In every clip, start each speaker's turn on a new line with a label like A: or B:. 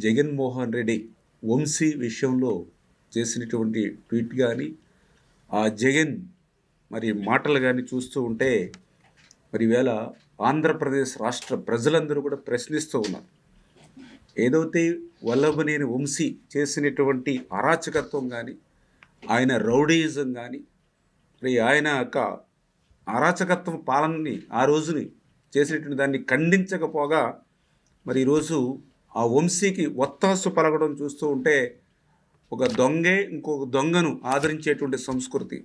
A: జగన్మోహన్ రెడ్డి వంశీ విషయంలో చేసినటువంటి ట్వీట్ కానీ ఆ జగన్ మాటలు కానీ చూస్తూ ఉంటే ఈవేళ ఆంధ్రప్రదేశ్ రాష్ట్ర ప్రజలందరూ కూడా ప్రశ్నిస్తూ ఉన్నారు. ఏదైతే వల్లభనేని వంశీ చేసినటువంటి అరాచకత్వం కానీ ఆయన రౌడీయిజం కానీ ఆయన యొక్క అరాచకత్వం పాలనని ఆ రోజుని చేసినటువంటి దాన్ని ఖండించకపోగా ఈరోజు ఆ వంశీకి ఒత్తాసు పలకడం చూస్తూ ఉంటే ఒక దొంగే ఇంకొక దొంగను ఆదరించేటువంటి సంస్కృతి,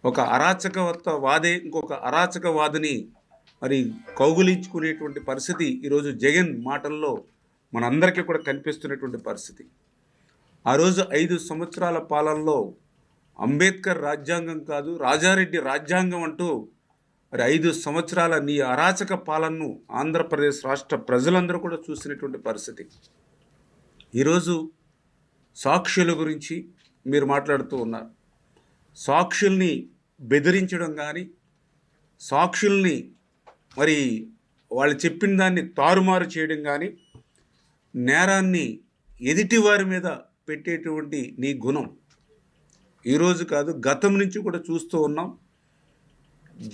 A: ఒక అరాచకవాదే ఇంకొక అరాచకవాదిని కౌగులించుకునేటువంటి పరిస్థితి ఈరోజు జగన్ మాటల్లో మనందరికీ కూడా కనిపిస్తున్నటువంటి పరిస్థితి. ఆ రోజు 5 సంవత్సరాల పాలనలో అంబేద్కర్ రాజ్యాంగం కాదు రాజారెడ్డి రాజ్యాంగం అంటూ 5 సంవత్సరాల నీ అరాచక పాలనను ఆంధ్రప్రదేశ్ రాష్ట్ర ప్రజలందరూ కూడా చూసినటువంటి పరిస్థితి. ఈరోజు సాక్షుల గురించి మీరు మాట్లాడుతూ ఉన్నారు. సాక్షుల్ని బెదిరించడం కానీ, సాక్షుల్ని వాళ్ళు చెప్పిన దాన్ని తారుమారు చేయడం కానీ, నేరాన్ని ఎదుటి వారి మీద పెట్టేటువంటి నీ గుణం ఈరోజు కాదు గతం నుంచి కూడా చూస్తూ ఉన్నాం.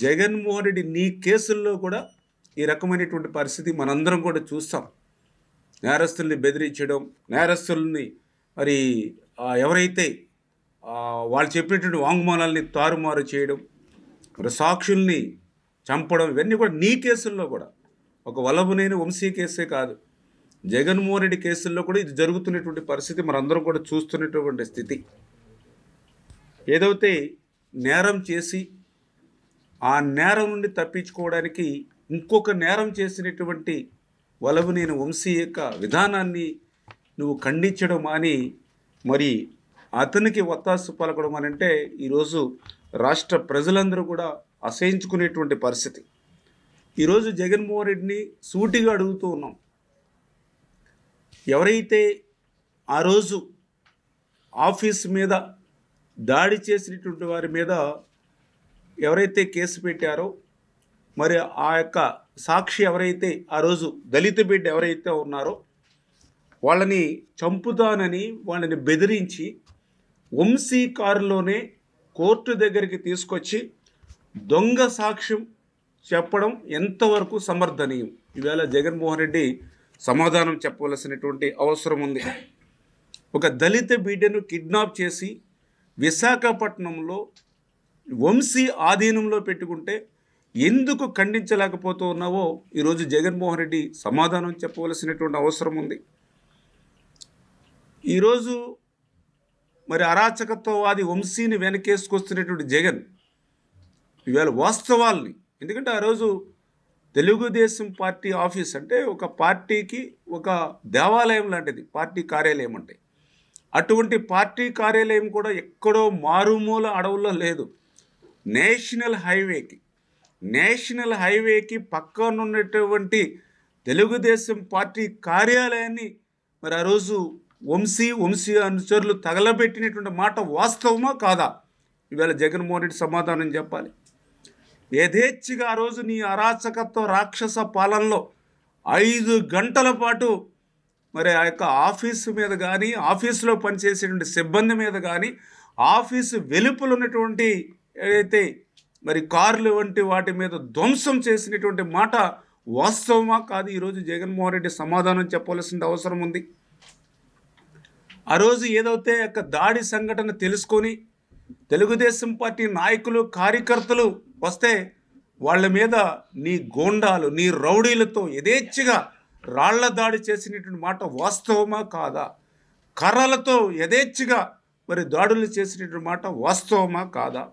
A: జగన్మోహన్ రెడ్డి నీ కేసుల్లో కూడా ఈ రకమైనటువంటి పరిస్థితి మనందరం కూడా చూస్తాం. నేరస్తుల్ని బెదిరించడం, నేరస్తుల్ని ఎవరైతే వాళ్ళు చెప్పినటువంటి వాంగ్మూలాల్ని తారుమారు చేయడం, సాక్షుల్ని చంపడం, ఇవన్నీ కూడా నీ కేసుల్లో కూడా, ఒక వల్లభనేని వంశీ కేసే కాదు జగన్మోహన్ రెడ్డి కేసుల్లో కూడా ఇది జరుగుతున్నటువంటి పరిస్థితి మనందరం కూడా చూస్తున్నటువంటి స్థితి. ఏదైతే నేరం చేసి ఆ నేరం నుండి తప్పించుకోవడానికి ఇంకొక నేరం చేసినటువంటి వల్లభనేని వంశీ యొక్క విధానాన్ని నువ్వు ఖండించడం అని అతనికి ఒత్తాసు పలకడం అని అంటే ఈరోజు రాష్ట్ర ప్రజలందరూ కూడా అసహించుకునేటువంటి పరిస్థితి. ఈరోజు జగన్మోహన్ రెడ్డిని సూటిగా అడుగుతూ ఉన్నాం. ఎవరైతే ఆ రోజు ఆఫీస్ మీద దాడి చేసినటువంటి వారి మీద ఎవరైతే కేసు పెట్టారో, ఆ యొక్క సాక్షి ఎవరైతే ఆ రోజు దళిత బిడ్డ ఎవరైతే ఉన్నారో వాళ్ళని చంపుతానని వాళ్ళని బెదిరించి వంశీ కారులోనే కోర్టు దగ్గరికి తీసుకొచ్చి దొంగ సాక్ష్యం చెప్పడం ఎంతవరకు సమర్థనీయం? ఈవేళ జగన్మోహన్ రెడ్డి సమాధానం చెప్పవలసినటువంటి అవసరం ఉంది. ఒక దళిత బిడ్డను కిడ్నాప్ చేసి విశాఖపట్నంలో వంశీ ఆధీనంలో పెట్టుకుంటే ఎందుకు ఖండించలేకపోతూ ఉన్నావో ఈరోజు జగన్మోహన్ రెడ్డి సమాధానం చెప్పవలసినటువంటి అవసరం ఉంది. ఈరోజు అరాచకత్వవాది వంశీని వెనకేసుకొస్తున్నటువంటి జగన్ ఇవాళ వాస్తవాల్ని, ఎందుకంటే ఆ రోజు తెలుగుదేశం పార్టీ ఆఫీస్ అంటే ఒక పార్టీకి ఒక దేవాలయం లాంటిది పార్టీ కార్యాలయం అంటే. అటువంటి పార్టీ కార్యాలయం కూడా ఎక్కడో మారుమూల అడవుల్లో లేదు. నేషనల్ హైవేకి పక్కన ఉన్నటువంటి తెలుగుదేశం పార్టీ కార్యాలయాన్ని ఆ రోజు వంశీ అనుచరులు తగలబెట్టినటువంటి మాట వాస్తవమా కాదా? ఇవాళ జగన్మోహన్ రెడ్డి సమాధానం చెప్పాలి. యథేచ్ఛగా ఆ రోజు నీ అరాచకత్వ రాక్షస పాలనలో 5 గంటల పాటు ఆ యొక్క ఆఫీసు మీద కానీ, ఆఫీసులో పనిచేసేటువంటి సిబ్బంది మీద కానీ, ఆఫీసు వెలుపల ఉన్నటువంటి ఏదైతే కార్లు వంటి వాటి మీద ధ్వంసం చేసినటువంటి మాట వాస్తవమా కాదు? ఈరోజు జగన్మోహన్ రెడ్డి సమాధానం చెప్పవలసిన అవసరం ఉంది. ఆ రోజు ఏదైతే యొక్క దాడి సంఘటన తెలుసుకొని తెలుగుదేశం పార్టీ నాయకులు కార్యకర్తలు వస్తే వాళ్ళ మీద నీ గోండాలు నీ రౌడీలతో యథేచ్ఛగా రాళ్ల దాడి చేసినటువంటి మాట వాస్తవమా కాదా? కర్రలతో యథేచ్ఛగా దాడులు చేసినటువంటి మాట వాస్తవమా కాదా?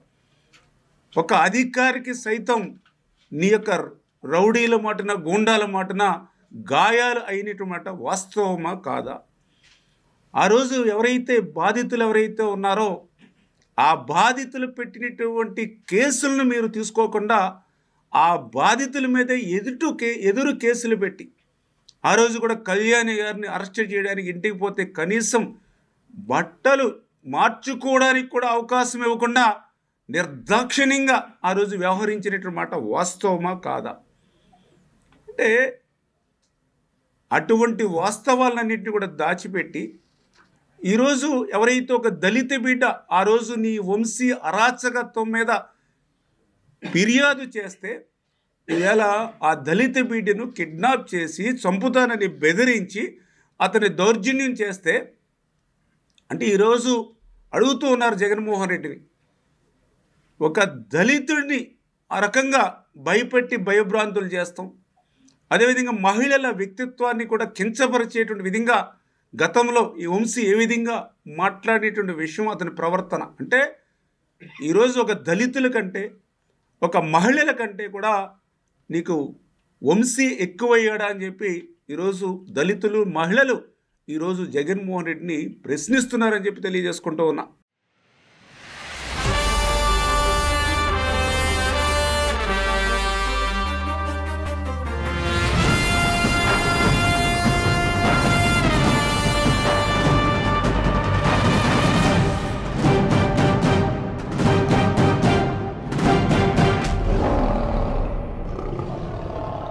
A: ఒక అధికారికి సైతం నీ యొక్క రౌడీల మాటన గోండాల మాటన గాయాలు అయినటువంటి మాట వాస్తవమా కాదా? ఆ రోజు బాధితులు ఎవరైతే ఉన్నారో ఆ బాధితులు పెట్టినటువంటి కేసులను మీరు తీసుకోకుండా ఆ బాధితుల మీద ఎదురు కేసులు పెట్టి ఆ రోజు కూడా కళ్యాణి గారిని అరెస్ట్ చేయడానికి ఇంటికి పోతే కనీసం బట్టలు మార్చుకోవడానికి కూడా అవకాశం ఇవ్వకుండా నిర్దాక్షిణ్యంగా ఆ రోజు వ్యవహరించినటువంటి మాట వాస్తవమా కాదా? అంటే అటువంటి వాస్తవాలన్నింటినీ కూడా దాచిపెట్టి ఈరోజు ఎవరైతే ఒక దళిత బిడ్డ ఆ రోజు నీ వంశీ అరాచకత్వం మీద ఫిర్యాదు చేస్తే ఇవాళ ఆ దళిత బిడ్డను కిడ్నాప్ చేసి చంపుతానని బెదిరించి అతని దౌర్జన్యం చేస్తే అంటే ఈరోజు అడుగుతూ ఉన్నారు జగన్మోహన్ రెడ్డిని, ఒక దళితుడిని ఆ రకంగా భయపెట్టి భయభ్రాంతులు చేస్తాం, అదేవిధంగా మహిళల వ్యక్తిత్వాన్ని కూడా కించపరిచేటువంటి విధంగా గతంలో ఈ వంశీ ఏ విధంగా మాట్లాడేటువంటి విషయం అతని ప్రవర్తన అంటే ఈరోజు ఒక దళితుల కంటే ఒక మహిళల కంటే కూడా నీకు వంశీ ఎక్కువయ్యాడా అని చెప్పి ఈరోజు దళితులు మహిళలు ఈరోజు జగన్మోహన్ రెడ్డిని ప్రశ్నిస్తున్నారని చెప్పి తెలియజేసుకుంటూ ఉన్నా.